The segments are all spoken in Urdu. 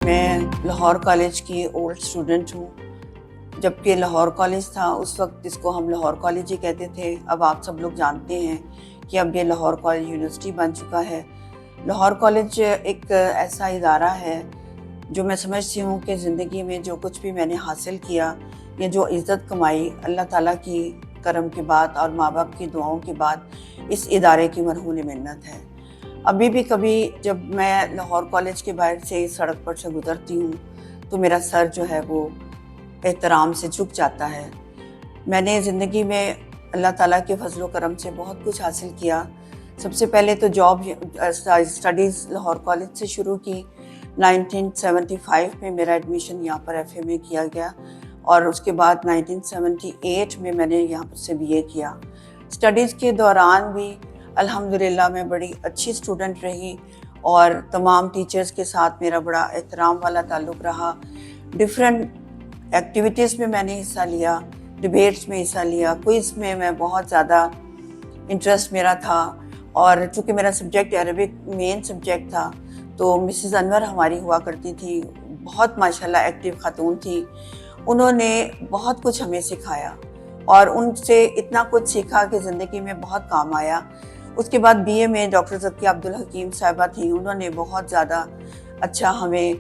میں لاہور کالج کی اولڈ اسٹوڈنٹ ہوں. جبکہ لاہور کالج تھا اس وقت جس کو ہم لاہور کالج ہی کہتے تھے. اب آپ سب لوگ جانتے ہیں کہ اب یہ لاہور کالج یونیورسٹی بن چکا ہے. لاہور کالج ایک ایسا ادارہ ہے جو میں سمجھتی ہوں کہ زندگی میں جو کچھ بھی میں نے حاصل کیا یا جو عزت کمائی اللہ تعالیٰ کی کرم کے بعد اور ماں باپ کی دعاؤں کے بعد اس ادارے کی مرہون منت ہے. ابھی بھی کبھی جب میں لاہور کالج کے باہر سے سڑک پر سے گزرتی ہوں تو میرا سر جو ہے وہ احترام سے جھک جاتا ہے. میں نے زندگی میں اللہ تعالیٰ کے فضل و کرم سے بہت کچھ حاصل کیا. سب سے پہلے تو جاب اسٹڈیز لاہور کالج سے شروع کی. 1975 میں میرا ایڈمیشن یہاں پر ایف اے میں کیا گیا اور اس کے بعد 1978 میں نے یہاں سے بی اے کیا. اسٹڈیز کے دوران بھی الحمدللہ میں بڑی اچھی اسٹوڈنٹ رہی اور تمام ٹیچرز کے ساتھ میرا بڑا احترام والا تعلق رہا. ڈفرینٹ ایکٹیویٹیز میں نے حصہ لیا، ڈبیٹس میں حصہ لیا، کوئز میں بہت زیادہ انٹرسٹ میرا تھا. اور چونکہ میرا سبجیکٹ عربک مین سبجیکٹ تھا تو مسز انور ہماری ہوا کرتی تھی، بہت ماشاءاللہ ایکٹیو خاتون تھی. انہوں نے بہت کچھ ہمیں سکھایا اور ان سے اتنا کچھ سیکھا کہ زندگی میں بہت کام آیا. اس کے بعد بی اے میں ڈاکٹر ذکیہ عبدالحکیم صاحبہ تھیں، انہوں نے بہت زیادہ اچھا ہمیں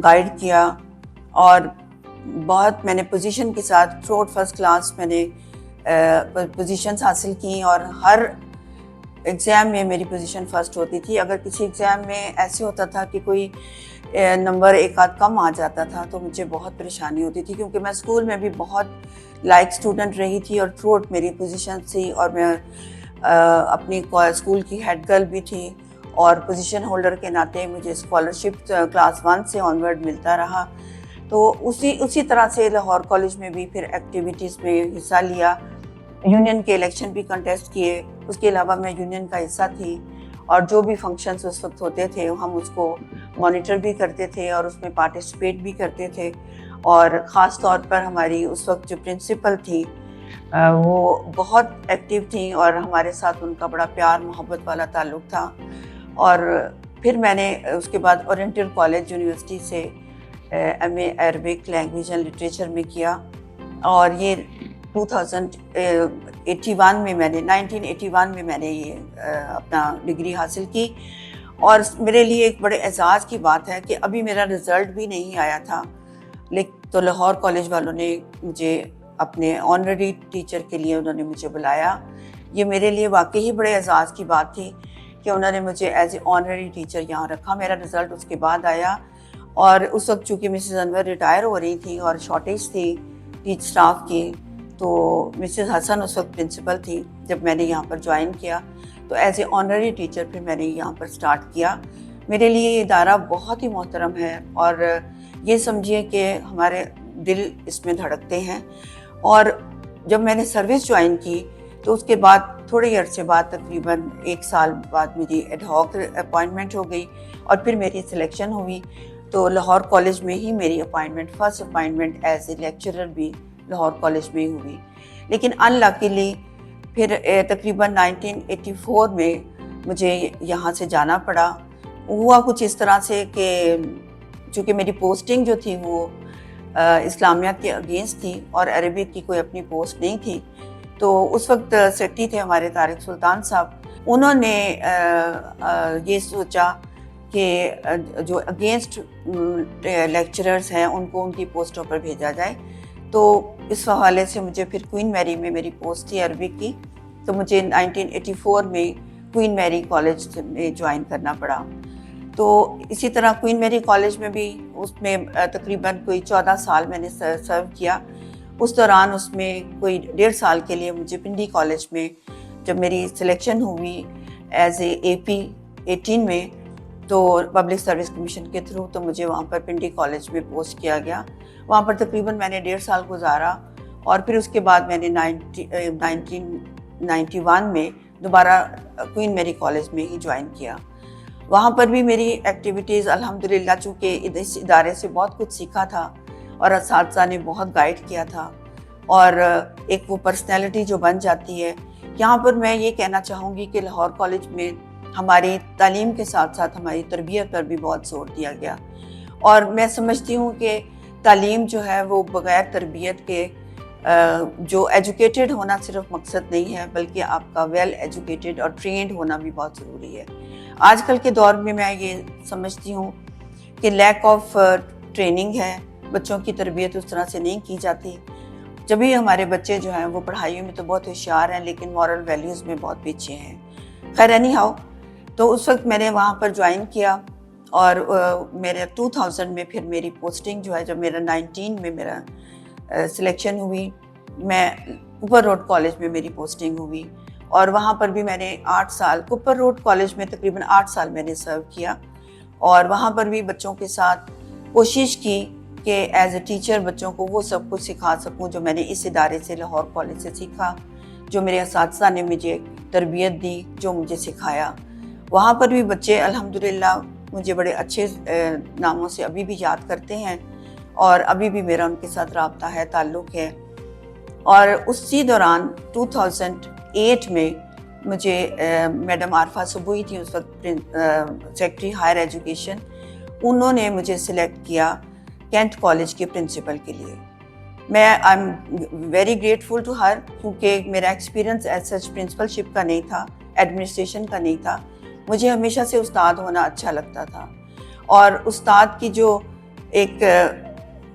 گائیڈ کیا اور بہت میں نے پوزیشن کے ساتھ تھروٹ فرسٹ کلاس میں نے پوزیشنز حاصل کی اور ہر ایگزام میں میری پوزیشن فرسٹ ہوتی تھی. اگر کسی ایگزام میں ایسے ہوتا تھا کہ کوئی نمبر ایک آدھ کم آ جاتا تھا تو مجھے بہت پریشانی ہوتی تھی کیونکہ میں اسکول میں بھی بہت لائک اسٹوڈنٹ رہی تھی اور تھروٹ میری پوزیشن تھی اور میں اپنی اسکول کی ہیڈ گرل بھی تھی اور پوزیشن ہولڈر کے ناطے مجھے اسکالرشپ کلاس 1 سے آنورڈ ملتا رہا. تو اسی طرح سے لاہور کالج میں بھی پھر ایکٹیویٹیز میں حصہ لیا. یونین کے الیکشن بھی کنٹیسٹ کیے. اس کے علاوہ میں یونین کا حصہ تھی اور جو بھی فنکشنز اس وقت ہوتے تھے ہم اس کو مانیٹر بھی کرتے تھے اور اس میں پارٹیسپیٹ بھی کرتے تھے. اور خاص طور پر ہماری اس وقت جو پرنسپل تھی وہ بہت ایکٹیو تھیں اور ہمارے ساتھ ان کا بڑا پیار محبت والا تعلق تھا. اور پھر میں نے اس کے بعد اورینٹل کالج یونیورسٹی سے M A Arabic language and literature میں کیا اور یہ 1981 میں میں نے یہ اپنا ڈگری حاصل کی. اور میرے لیے ایک بڑے اعزاز کی بات ہے کہ ابھی میرا رزلٹ بھی نہیں آیا تھا لیکن تو لاہور کالج والوں نے مجھے اپنے آنرری ٹیچر کے لیے انہوں نے مجھے بلایا. یہ میرے لیے واقعی ہی بڑے اعزاز کی بات تھی کہ انہوں نے مجھے ایز اے آنرری ٹیچر یہاں رکھا. میرا رزلٹ اس کے بعد آیا اور اس وقت چونکہ مسز انور ریٹائر ہو رہی تھی اور شارٹیج تھی ٹیچ سٹاف کی تو مسز حسن اس وقت پرنسپل تھی. جب میں نے یہاں پر جوائن کیا تو ایز اے آنرری ٹیچر پھر میں نے یہاں پر سٹارٹ کیا. میرے لیے یہ ادارہ بہت ہی محترم ہے اور یہ سمجھیے کہ ہمارے دل اس میں دھڑکتے ہیں. اور جب میں نے سروس جوائن کی تو اس کے بعد تھوڑے عرصے بعد تقریباً 1 سال بعد میری ایڈ ہاک اپائنٹمنٹ ہو گئی اور پھر میری سلیکشن ہوئی. تو لاہور کالج میں ہی میری first appointment as a lecturer بھی لاہور کالج میں ہی ہوئی. لیکن ان لکیلی پھر تقریباً 1984 میں مجھے یہاں سے جانا پڑا. ہوا کچھ اس طرح سے کہ چونکہ میری پوسٹنگ جو تھی وہ اسلامیہ کے اگینسٹ تھی اور عربک کی کوئی اپنی پوسٹ نہیں تھی تو اس وقت سیکرٹری تھے ہمارے طارق سلطان صاحب. انہوں نے یہ سوچا کہ جو اگینسٹ لیکچررز ہیں ان کو ان کی پوسٹوں پر بھیجا جائے. تو اس حوالے سے مجھے پھر کوئین میری میں میری پوسٹ تھی عربک کی تو مجھے 1984 میں کوئین میری کالج میں جوائن کرنا پڑا. تو اسی طرح کوئین میری کالج میں بھی اس میں تقریباً کوئی 14 سال میں نے سرو کیا. اس دوران اس میں کوئی 1.5 سال کے لیے مجھے پنڈی کالج میں جب میری سلیکشن ہوئی ایز اے پی 18 میں تو پبلک سروس کمیشن کے تھرو تو مجھے وہاں پر پنڈی کالج میں پوسٹ کیا گیا. وہاں پر تقریباً میں نے 1.5 سال گزارا اور پھر اس کے بعد میں نے 1991 میں دوبارہ کوئین میری کالج میں ہی جوائن کیا. وہاں پر بھی میری ایکٹیویٹیز الحمدللہ چونکہ اس ادارے سے بہت کچھ سیکھا تھا اور اساتذہ نے بہت گائیڈ کیا تھا اور ایک وہ پرسنالٹی جو بن جاتی ہے. یہاں پر میں یہ کہنا چاہوں گی کہ لاہور کالج میں ہماری تعلیم کے ساتھ ساتھ ہماری تربیت پر بھی بہت زور دیا گیا اور میں سمجھتی ہوں کہ تعلیم جو ہے وہ بغیر تربیت کے جو ایجوکیٹڈ ہونا صرف مقصد نہیں ہے، بلکہ آپ کا ویل ایجوکیٹڈ اور ٹرینڈ ہونا بھی بہت ضروری ہے۔ آج کل کے دور میں یہ سمجھتی ہوں کہ لیک آف ٹریننگ ہے، بچوں کی تربیت اس طرح سے نہیں کی جاتی۔ جبھی ہمارے بچے جو ہیں وہ پڑھائیوں میں تو بہت ہوشیار ہیں، لیکن مورل ویلیوز میں بہت پیچھے ہیں۔ خیر اینی ہاؤ، تو اس وقت میں نے وہاں پر جوائن کیا، اور میرے 2000 میں پھر میری پوسٹنگ جو ہے، جب میرا 19 میں میرا سلیکشن ہوئی، میں کوپر روڈ کالج میں میری پوسٹنگ ہوئی، اور وہاں پر بھی میں نے 8 سال کوپر روڈ کالج میں تقریباً 8 سال میں نے سرو کیا، اور وہاں پر بھی بچوں کے ساتھ کوشش کی کہ ایز اے ٹیچر بچوں کو وہ سب کچھ سکھا سکوں جو میں نے اس ادارے سے، لاہور کالج سے سیکھا، جو میرے اساتذہ نے مجھے تربیت دی، جو مجھے سکھایا۔ وہاں پر بھی بچے الحمدللہ مجھے بڑے اچھے ناموں سے ابھی بھی یاد کرتے ہیں، اور ابھی بھی میرا ان کے ساتھ رابطہ ہے، تعلق ہے۔ اور اسی دوران 2008 میں مجھے میڈم عارفہ سبوئی تھی اس وقت سیکرٹری ہائر ایجوکیشن، انہوں نے مجھے سلیکٹ کیا کینٹ کالج کے پرنسپل کے لیے۔ میں I am very grateful to her, کیونکہ میرا experience as such principalship کا نہیں تھا، ایڈمنسٹریشن کا نہیں تھا۔ مجھے ہمیشہ سے استاد ہونا اچھا لگتا تھا، اور استاد کی جو ایک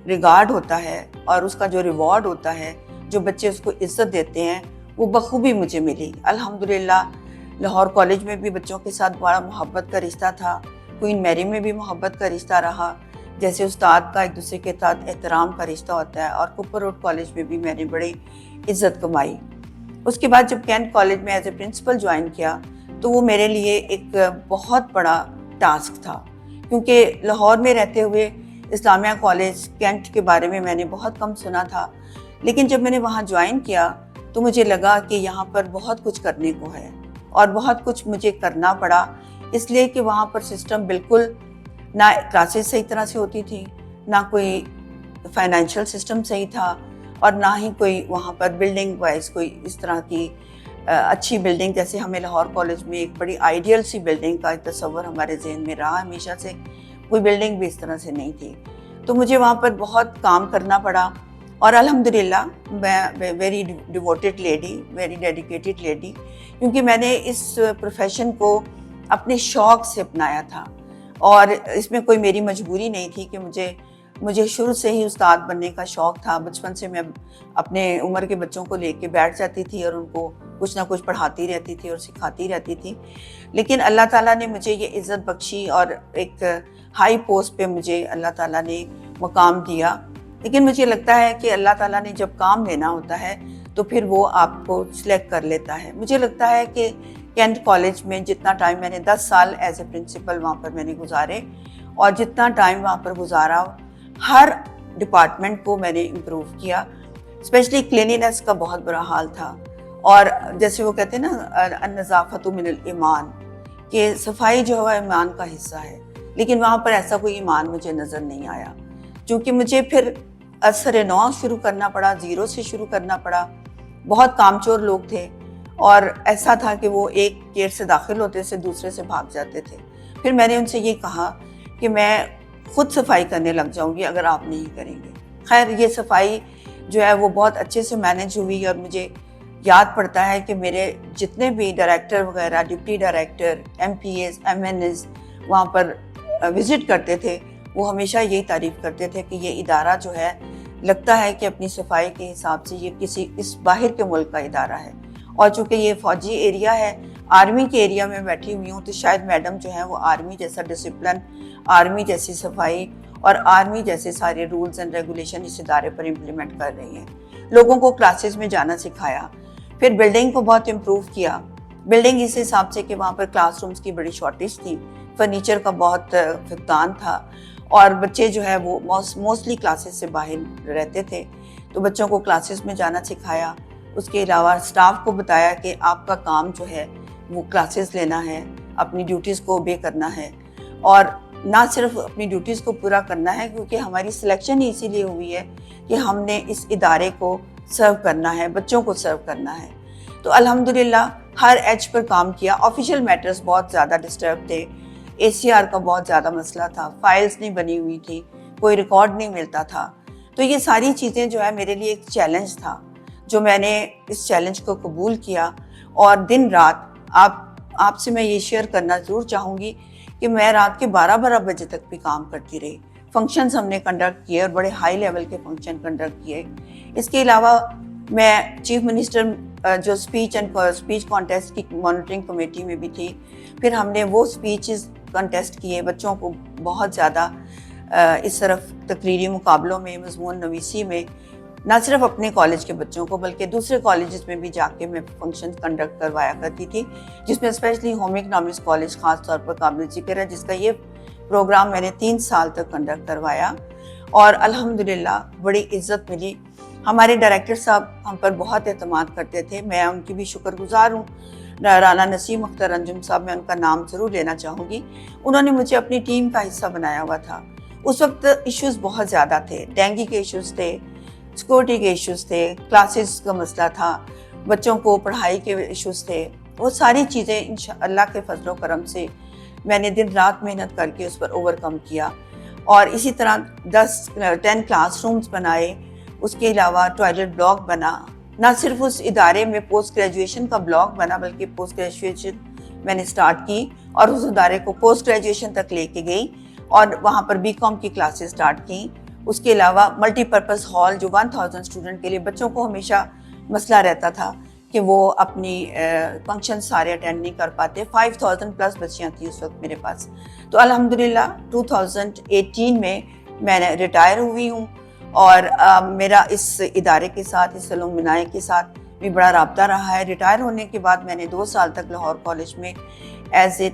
ریگارڈ ہوتا ہے اور اس کا جو ریوارڈ ہوتا ہے، جو بچے اس کو عزت دیتے ہیں، وہ بخوبی مجھے ملی۔ الحمدللہ لاہور کالج میں بھی بچوں کے ساتھ بڑا محبت کا رشتہ تھا، کوئین میری میں بھی محبت کا رشتہ رہا، جیسے استاد کا ایک دوسرے کے ساتھ احترام کا رشتہ ہوتا ہے، اور کوپر روڈ کالج میں بھی میں نے بڑی عزت کمائی۔ اس کے بعد جب کینٹ کالج میں ایز اے پرنسپل جوائن کیا، تو وہ میرے لیے ایک بہت بڑا ٹاسک تھا، کیونکہ لاہور میں رہتے ہوئے اسلامیہ کالج کینٹ کے بارے میں نے بہت کم سنا تھا، لیکن جب میں نے وہاں جوائن کیا تو مجھے لگا کہ یہاں پر بہت کچھ کرنے کو ہے، اور بہت کچھ مجھے کرنا پڑا، اس لیے کہ وہاں پر سسٹم بالکل نہ کلاسز صحیح طرح سے ہوتی تھی، نہ کوئی فائنینشیل سسٹم صحیح تھا، اور نہ ہی کوئی وہاں پر بلڈنگ وائز کوئی اس طرح کی اچھی بلڈنگ، جیسے ہمیں لاہور کالج میں ایک بڑی آئیڈیل سی بلڈنگ کا تصور ہمارے ذہن میں رہا ہمیشہ سے، کوئی بلڈنگ بھی اس طرح سے نہیں تھی۔ تو مجھے وہاں پر بہت کام کرنا پڑا، اور الحمدللہ میں very devoted lady, very dedicated lady, کیونکہ میں نے اس پروفیشن کو اپنے شوق سے اپنایا تھا، اور اس میں کوئی میری مجبوری نہیں تھی کہ مجھے شروع سے ہی استاد بننے کا شوق تھا۔ بچپن سے میں اپنے عمر کے بچوں کو لے کے بیٹھ جاتی تھی، اور ان کو کچھ نہ کچھ پڑھاتی رہتی تھی اور سکھاتی رہتی تھی، لیکن اللہ تعالیٰ نے مجھے یہ عزت بخشی، اور ایک ہائی پوسٹ پہ مجھے اللہ تعالیٰ نے مقام دیا۔ لیکن مجھے لگتا ہے کہ اللہ تعالیٰ نے جب کام لینا ہوتا ہے تو پھر وہ آپ کو سلیکٹ کر لیتا ہے۔ مجھے لگتا ہے کہ کینٹ کالج میں جتنا ٹائم میں نے 10 سال ایز اے پرنسپل وہاں پر میں نے گزارے، اور جتنا ٹائم وہاں پر گزارا، ہر ڈپارٹمنٹ کو میں نے امپروو کیا، اسپیشلی کلینینس کا بہت برا حال تھا، اور جیسے وہ کہتے ہیں نا النظافۃ من الایمان، کہ صفائی جو ہے ایمان کا حصہ ہے، لیکن وہاں پر ایسا کوئی ایمان مجھے نظر نہیں آیا، چونکہ مجھے پھر اثر نو شروع کرنا پڑا، زیرو سے شروع کرنا پڑا۔ بہت کامچور لوگ تھے، اور ایسا تھا کہ وہ ایک گیٹ سے داخل ہوتے سے دوسرے سے بھاگ جاتے تھے۔ پھر میں نے ان سے یہ کہا کہ میں خود صفائی کرنے لگ جاؤں گی اگر آپ نہیں کریں گے۔ خیر یہ صفائی جو ہے وہ بہت اچھے سے مینج ہوئی، اور مجھے یاد پڑتا ہے کہ میرے جتنے بھی ڈائریکٹر وغیرہ، deputy director, M P As, M N As وہاں پر وزٹ کرتے تھے، وہ ہمیشہ یہی تعریف کرتے تھے کہ یہ ادارہ جو ہے لگتا ہے کہ اپنی صفائی کے حساب سے یہ اس باہر کے ملک کا ادارہ ہے، اور چونکہ یہ فوجی ایریا ہے، آرمی کے ایریا میں بیٹھی ہوئی ہوں، تو شاید میڈم جو ہیں وہ آرمی جیسا ڈسپلن، آرمی جیسی صفائی اور آرمی جیسے سارے رولز اینڈ ریگولیشن اس ادارے پر امپلیمنٹ کر رہی ہیں۔ لوگوں کو کلاسز میں جانا سکھایا، پھر بلڈنگ کو بہت امپروو کیا۔ بلڈنگ اس حساب سے کہ وہاں پر کلاس رومز کی بڑی شارٹیج تھی، فرنیچر کا بہت فقدان تھا، اور بچے جو ہے وہ موسٹلی کلاسز سے باہر رہتے تھے، تو بچوں کو کلاسز میں جانا سکھایا۔ اس کے علاوہ اسٹاف کو بتایا کہ آپ کا کام جو ہے وہ کلاسز لینا ہے، اپنی ڈیوٹیز کو اوبے کرنا ہے، اور نہ صرف اپنی ڈیوٹیز کو پورا کرنا ہے، کیونکہ ہماری سلیکشن ہی اسی لیے ہوئی ہے کہ ہم نے اس ادارے کو سرو کرنا ہے، بچوں کو سرو کرنا ہے۔ تو الحمدللہ ہر ایج پر کام کیا۔ آفیشیل میٹرز بہت زیادہ ڈسٹرب تھے، ACR کا بہت زیادہ مسئلہ تھا، فائلز نہیں بنی ہوئی تھی، کوئی ریکارڈ نہیں ملتا تھا. تو یہ ساری چیزیں جو ہے میرے لیے ایک چیلنج تھا، جو میں نے اس چیلنج کو قبول کیا. اور دن رات آپ سے میں یہ شیئر کرنا ضرور چاہوں گی کہ میں رات کے 12 بجے تک بھی کام کرتی رہی. فنکشنز ہم نے کنڈکٹ کیے اور بڑے ہائی لیول کے فنکشن کنڈکٹ کیے. اس کے علاوہ میں چیف منسٹر جو اسپیچ کانٹیسٹ کی مانیٹرنگ کمیٹی میں بھی تھی. پھر ہم نے وہ اسپیچز کنٹیسٹ کیے، بچوں کو بہت زیادہ اس طرف تقریری مقابلوں میں، مضمون نویسی میں، نہ صرف اپنے کالج کے بچوں کو بلکہ دوسرے کالجز میں بھی جا کے میں فنکشن کنڈکٹ کروایا کرتی تھی، جس میں اسپیشلی ہوم اکنامکس کالج خاص طور پر قابل ذکر ہے، جس کا یہ پروگرام میں نے 3 سال تک کنڈکٹ کروایا اور الحمدللہ بڑی عزت ملی. ہمارے ڈائریکٹر صاحب ہم پر بہت اعتماد کرتے تھے، میں ان کی بھی شکر گزار ہوں. رانا نسیم اختر انجم صاحب، میں ان کا نام ضرور لینا چاہوں گی. انہوں نے مجھے اپنی ٹیم کا حصہ بنایا ہوا تھا. اس وقت ایشوز بہت زیادہ تھے، ڈینگی کے ایشوز تھے، سیکورٹی کے ایشوز تھے، کلاسز کا مسئلہ تھا، بچوں کو پڑھائی کے ایشوز تھے. وہ ساری چیزیں اللہ کے فضل و کرم سے میں نے دن رات محنت کر کے اس پر اوور کم کیا. اور اسی طرح 10 کلاس رومز بنائے. اس کے علاوہ ٹوائلٹ بلاک بنا. نہ صرف اس ادارے میں پوسٹ گریجویشن کا بلاک بنا بلکہ پوسٹ گریجویشن میں نے سٹارٹ کی اور اس ادارے کو پوسٹ گریجویشن تک لے کے گئی اور وہاں پر BCom کی کلاسز سٹارٹ کی. اس کے علاوہ ملٹی پرپز ہال جو 1000 اسٹوڈنٹ کے لیے، بچوں کو ہمیشہ مسئلہ رہتا تھا کہ وہ اپنی فنکشن سارے اٹینڈ نہیں کر پاتے. 5000 پلس بچیاں تھیں اس وقت میرے پاس. تو الحمدللہ 2018 میں نے ریٹائر ہوئی ہوں اور میرا اس ادارے کے ساتھ، اس الومنائے کے ساتھ بھی بڑا رابطہ رہا ہے. ریٹائر ہونے کے بعد میں نے 2 سال تک لاہور کالج میں ایز اے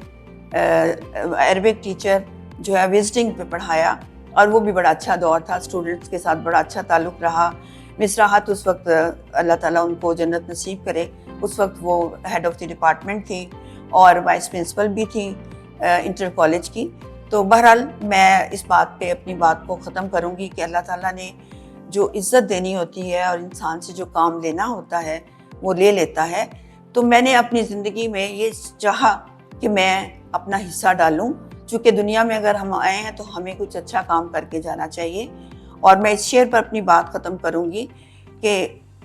عربک ٹیچر جو ہے وزٹنگ پہ پڑھایا اور وہ بھی بڑا اچھا دور تھا. اسٹوڈنٹس کے ساتھ بڑا اچھا تعلق رہا. مس راحت اس وقت اللہ تعالیٰ ان کو جنت نصیب کرے، اس وقت وہ ہیڈ آف دی ڈپارٹمنٹ تھی اور وائس پرنسپل بھی تھی انٹر کالج کی. تو بہرحال میں اس بات پہ اپنی بات کو ختم کروں گی کہ اللہ تعالیٰ نے جو عزت دینی ہوتی ہے اور انسان سے جو کام لینا ہوتا ہے وہ لے لیتا ہے. تو میں نے اپنی زندگی میں یہ چاہا کہ میں اپنا حصہ ڈالوں، چونکہ دنیا میں اگر ہم آئے ہیں تو ہمیں کچھ اچھا کام کر کے جانا چاہیے. اور میں اس شعر پر اپنی بات ختم کروں گی کہ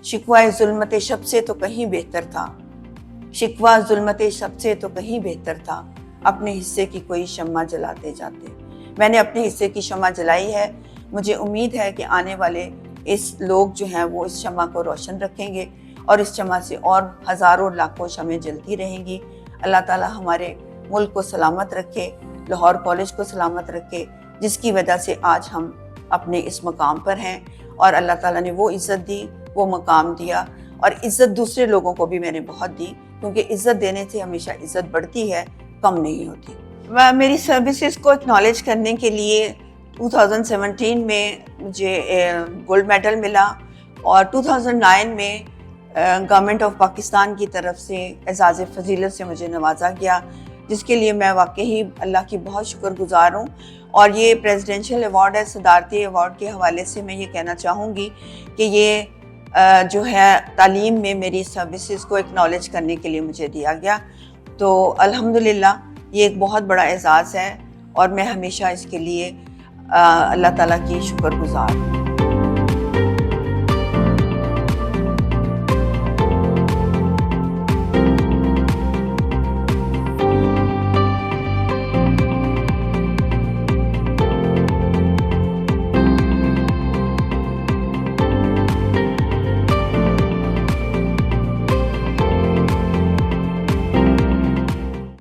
شکوہ ظلمت شب سے تو کہیں بہتر تھا، شکوہ ظلمت شب سے تو کہیں بہتر تھا، اپنے حصے کی کوئی شمع جلاتے جاتے. میں نے اپنے حصے کی شمع جلائی ہے. مجھے امید ہے کہ آنے والے اس لوگ جو ہیں وہ اس شمع کو روشن رکھیں گے اور اس شمع سے اور ہزاروں لاکھوں شمعیں جلتی رہیں گی. اللہ تعالیٰ ہمارے ملک کو سلامت رکھے، لاہور کالج کو سلامت رکھے، جس کی وجہ سے آج ہم اپنے اس مقام پر ہیں. اور اللہ تعالیٰ نے وہ عزت دی، وہ مقام دیا. اور عزت دوسرے لوگوں کو بھی میں نے بہت دی، کیونکہ عزت دینے سے ہمیشہ عزت بڑھتی ہے، کم نہیں ہوتی. میری سروسز کو اکنالج کرنے کے لیے 2017 میں مجھے گولڈ میڈل ملا اور 2009 میں گورنمنٹ آف پاکستان کی طرف سے اعزاز فضیلت سے مجھے نوازا گیا، جس کے لیے میں واقعی اللہ کی بہت شکر گزار ہوں. اور یہ پریزیڈنشیل ایوارڈ ہے. صدارتی ایوارڈ کے حوالے سے میں یہ کہنا چاہوں گی کہ یہ جو ہے تعلیم میں میری سروسز کو اکنالج کرنے کے لیے مجھے دیا گیا. تو الحمدللہ یہ ایک بہت بڑا اعزاز ہے اور میں ہمیشہ اس کے لیے اللہ تعالیٰ کی شکر گزار ہوں.